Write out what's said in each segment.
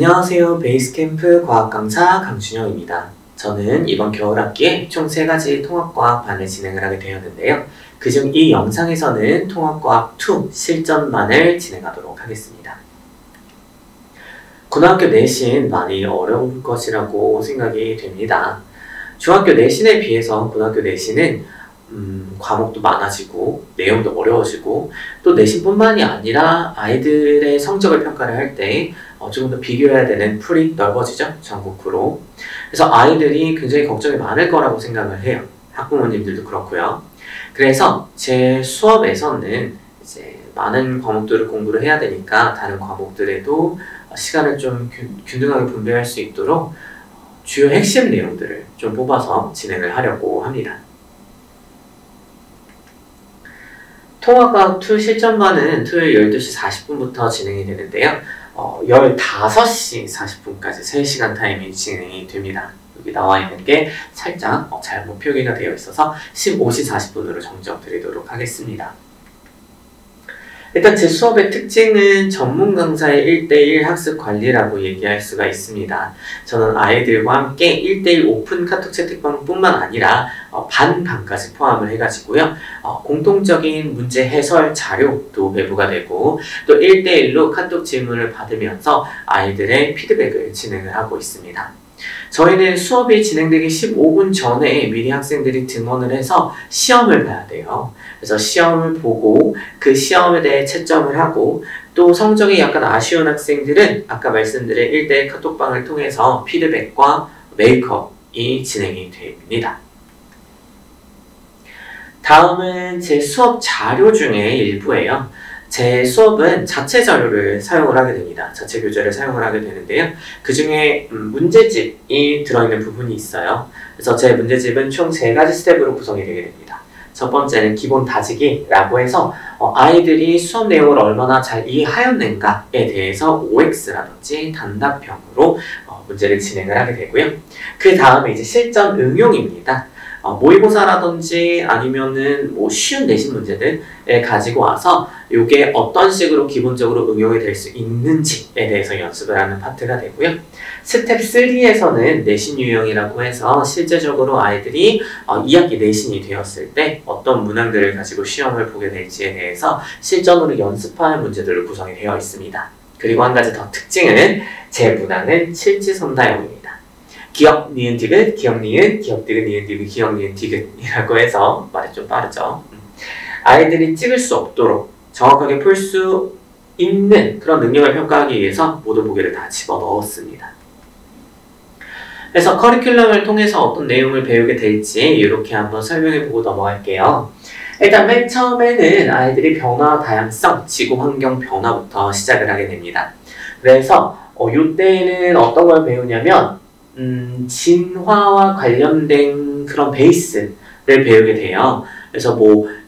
안녕하세요. 베이스캠프 과학 강사 강준영입니다. 저는 이번 겨울학기에 총 3가지 통합과학반을 진행을 하게 되었는데요. 그중 이 영상에서는 통합과학2 실전반을 진행하도록 하겠습니다. 고등학교 내신 많이 어려울 것이라고 생각이 됩니다. 중학교 내신에 비해서 고등학교 내신은 과목도 많아지고 내용도 어려워지고 또 내신뿐만이 아니라 아이들의 성적을 평가를 할 때 조금 더 비교해야 되는 풀이 넓어지죠. 전국구로. 그래서 아이들이 굉장히 걱정이 많을 거라고 생각을 해요. 학부모님들도 그렇고요. 그래서 제 수업에서는 이제 많은 과목들을 공부를 해야 되니까 다른 과목들에도 시간을 좀 균등하게 분배할 수 있도록 주요 핵심 내용들을 좀 뽑아서 진행을 하려고 합니다. 통합과학2 실전반은 토요일 12시 40분부터 진행이 되는데요. 15시 40분까지 3시간 타임이 진행이 됩니다. 여기 나와 있는 게 살짝 잘못 표기가 되어 있어서 15시 40분으로 정정 드리도록 하겠습니다. 일단 제 수업의 특징은 전문 강사의 1대1 학습 관리라고 얘기할 수가 있습니다. 저는 아이들과 함께 1대1 오픈 카톡 채팅방 뿐만 아니라 반반까지 포함을 해가지고요. 공통적인 문제 해설 자료도 배부가 되고 또 1대1로 카톡 질문을 받으면서 아이들의 피드백을 진행을 하고 있습니다. 저희는 수업이 진행되기 15분 전에 미리 학생들이 등원을 해서 시험을 봐야 돼요. 그래서 시험을 보고 그 시험에 대해 채점을 하고 또 성적이 약간 아쉬운 학생들은 아까 말씀드린 1대1 카톡방을 통해서 피드백과 메이크업이 진행이 됩니다. 다음은 제 수업 자료 중에 일부예요. 제 수업은 자체 자료를 사용을 하게 됩니다. 자체 교재를 사용을 하게 되는데요. 그 중에 문제집이 들어있는 부분이 있어요. 그래서 제 문제집은 총 3가지 스텝으로 구성이 되게 됩니다. 첫 번째는 기본 다지기라고 해서 아이들이 수업 내용을 얼마나 잘 이해하였는가에 대해서 OX라든지 단답형으로 문제를 진행을 하게 되고요. 그 다음에 이제 실전 응용입니다. 모의고사라든지 아니면은 쉬운 내신 문제들을 가지고 와서 이게 어떤 식으로 기본적으로 응용이 될 수 있는지에 대해서 연습을 하는 파트가 되고요. 스텝 3에서는 내신 유형이라고 해서 실제적으로 아이들이 2학기 내신이 되었을 때 어떤 문항들을 가지고 시험을 보게 될지에 대해서 실전으로 연습하는 문제들로 구성이 되어 있습니다. 그리고 한 가지 더 특징은 제 문항은 실지선다형입니다. 기억, 니은, 디귿, 기억, 니은, 기억, 디귿, 니은, 디귿, 기억, 니은, 디귿이라고 해서 말이 좀 빠르죠. 아이들이 찍을 수 없도록 정확하게 풀 수 있는 그런 능력을 평가하기 위해서 모든 보기를 다 집어넣었습니다. 그래서 커리큘럼을 통해서 어떤 내용을 배우게 될지 이렇게 한번 설명해보고 넘어갈게요. 일단 맨 처음에는 아이들이 변화, 다양성, 지구 환경 변화부터 시작을 하게 됩니다. 그래서 이때는 어떤 걸 배우냐면 진화와 관련된 그런 베이스를 배우게 돼요. 그래서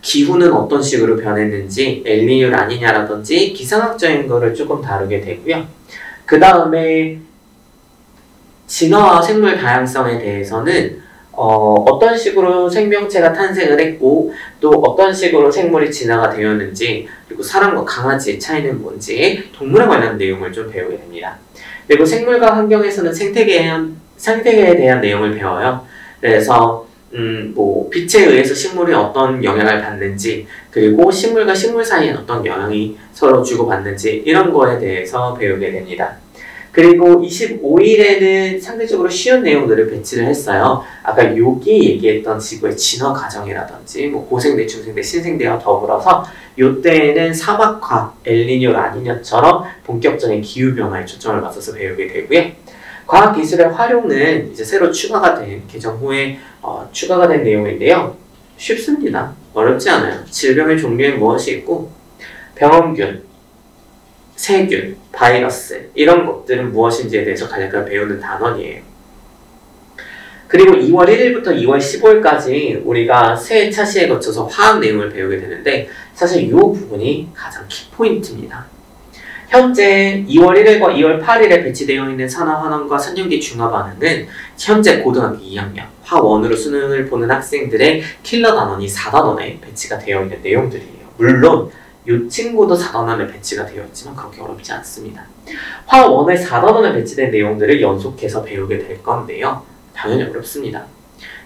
기후는 어떤 식으로 변했는지, 엘니뇨 라니냐라든지 기상학적인 거를 조금 다루게 되고요. 그 다음에 진화와 생물 다양성에 대해서는 어떤 식으로 생명체가 탄생을 했고 또 어떤 식으로 생물이 진화가 되었는지 그리고 사람과 강아지의 차이는 뭔지 동물에 관련 내용을 좀 배우게 됩니다. 그리고 생물과 환경에서는 생태계에 대한 내용을 배워요. 그래서 빛에 의해서 식물이 어떤 영향을 받는지 그리고 식물과 식물 사이에 어떤 영향이 서로 주고받는지 이런 거에 대해서 배우게 됩니다. 그리고 25일에는 상대적으로 쉬운 내용들을 배치를 했어요. 아까 여기 얘기했던 지구의 진화 과정이라든지 고생대, 중생대, 신생대와 더불어서 이때에는 사막화, 엘니뇨, 라니냐처럼 본격적인 기후변화에 초점을 맞춰서 배우게 되고요. 과학기술의 활용은 이제 새로 추가가 된 개정 후에 추가가 된 내용인데요. 쉽습니다. 어렵지 않아요. 질병의 종류에 무엇이 있고 병원균, 세균, 바이러스 이런 것들은 무엇인지에 대해서 간략하게 배우는 단원이에요. 그리고 2월 1일부터 2월 15일까지 우리가 새 차시에 거쳐서 화학 내용을 배우게 되는데 사실 이 부분이 가장 키포인트입니다. 현재 2월 1일과 2월 8일에 배치되어 있는 산화환원과 산염기 중화반응은 현재 고등학교 2학년 화1으로 수능을 보는 학생들의 킬러 단원이 4단원에 배치가 되어 있는 내용들이에요. 물론 이 이 친구도 4단원에 배치가 되어 있지만 그렇게 어렵지 않습니다. 화 1의 4단원에 배치된 내용들을 연속해서 배우게 될 건데요. 당연히 어렵습니다.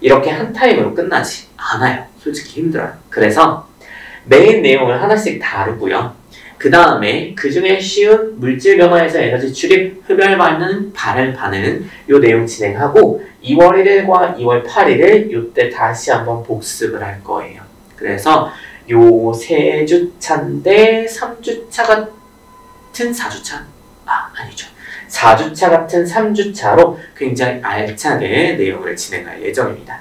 이렇게 한 타임으로 끝나지 않아요. 솔직히 힘들어요. 그래서 메인 내용을 하나씩 다루고요. 그 다음에 그 중에 쉬운 물질 변화에서 에너지 출입, 흡열 반응, 발열 반응 요 내용 진행하고 2월 1일과 2월 8일을 요때 다시 한번 복습을 할 거예요. 그래서 요 3주차인데 3주차 같은 4주차? 아니죠. 4주차 같은 3주차로 굉장히 알차게 내용을 진행할 예정입니다.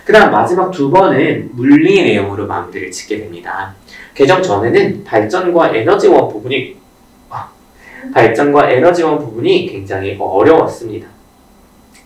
그 다음 마지막 2번은 물리 내용으로 마무리를 짓게 됩니다. 개정 전에는 발전과 에너지원 부분이 굉장히 어려웠습니다.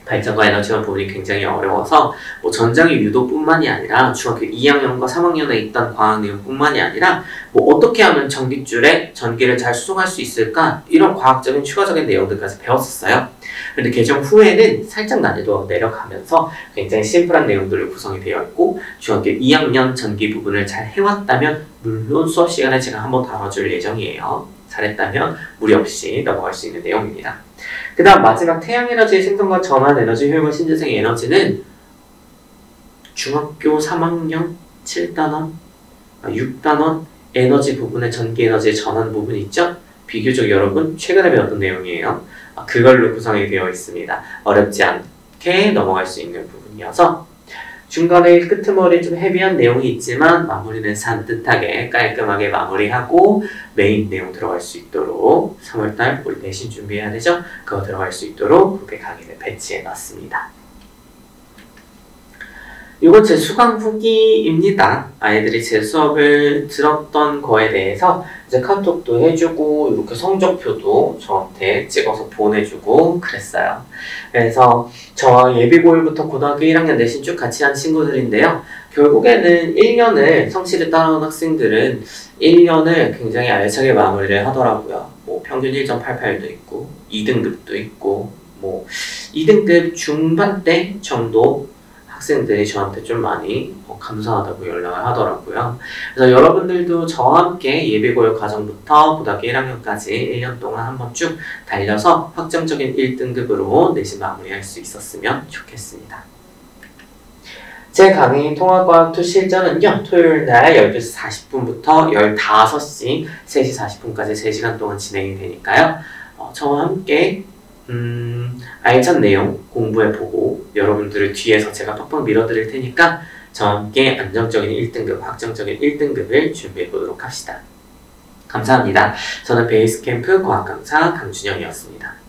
발전과 에너지원 부분이 굉장히 어려워서 뭐 전장의 유도뿐만이 아니라 중학교 2학년과 3학년에 있던 과학 내용뿐만이 아니라 뭐 어떻게 하면 전기줄에 전기를 잘 수송할 수 있을까 이런 과학적인 추가적인 내용들까지 배웠었어요. 그런데 개정 후에는 살짝 난이도가 내려가면서 굉장히 심플한 내용들로 구성이 되어 있고 중학교 2학년 전기 부분을 잘 해왔다면 물론 수업 시간에 제가 한번 다뤄줄 예정이에요. 잘했다면 무리 없이 넘어갈 수 있는 내용입니다. 그 다음 마지막 태양에너지의 생성과 전환 에너지 효용과 신재생 에너지는 중학교 3학년 7단원, 6단원 에너지 부분의 전기 에너지의 전환 부분이 있죠? 비교적 여러분 최근에 배웠던 내용이에요. 그걸로 구성이 되어 있습니다. 어렵지 않게 넘어갈 수 있는 부분이어서 중간에 끄트머리 좀 헤비한 내용이 있지만 마무리는 산뜻하게 깔끔하게 마무리하고 메인 내용 들어갈 수 있도록 3월달 우리 내신 준비해야 되죠? 그거 들어갈 수 있도록 그렇게 강의를 배치해 놨습니다. 이건 제 수강 후기입니다. 아이들이 제 수업을 들었던 거에 대해서 이제 카톡도 해주고 이렇게 성적표도 저한테 찍어서 보내주고 그랬어요. 그래서 저와 예비고1부터 고등학교 1학년 내신 쭉 같이 한 친구들인데요. 결국에는 1년을 성실히 따라온 학생들은 1년을 굉장히 알차게 마무리를 하더라고요. 뭐 평균 1.88도 있고 2등급도 있고 뭐 2등급 중반대 정도 학생들이 저한테 좀 많이 감사하다고 연락을 하더라고요. 그래서 여러분들도 저와 함께 예비고일 과정부터 고등학교 1학년까지 1년 동안 한번 쭉 달려서 확정적인 1등급으로 내신 마무리할 수 있었으면 좋겠습니다. 제 강의 통합과학2 실전은요, 토요일 날 12시 40분부터 15시 3시 40분까지 3시간 동안 진행이 되니까요. 저와 함께 알찬 내용 공부해보고 여러분들을 뒤에서 제가 팍팍 밀어드릴 테니까 저와 함께 안정적인 1등급, 확정적인 1등급을 준비해보도록 합시다. 감사합니다. 저는 베이스캠프 과학강사 강준영이었습니다.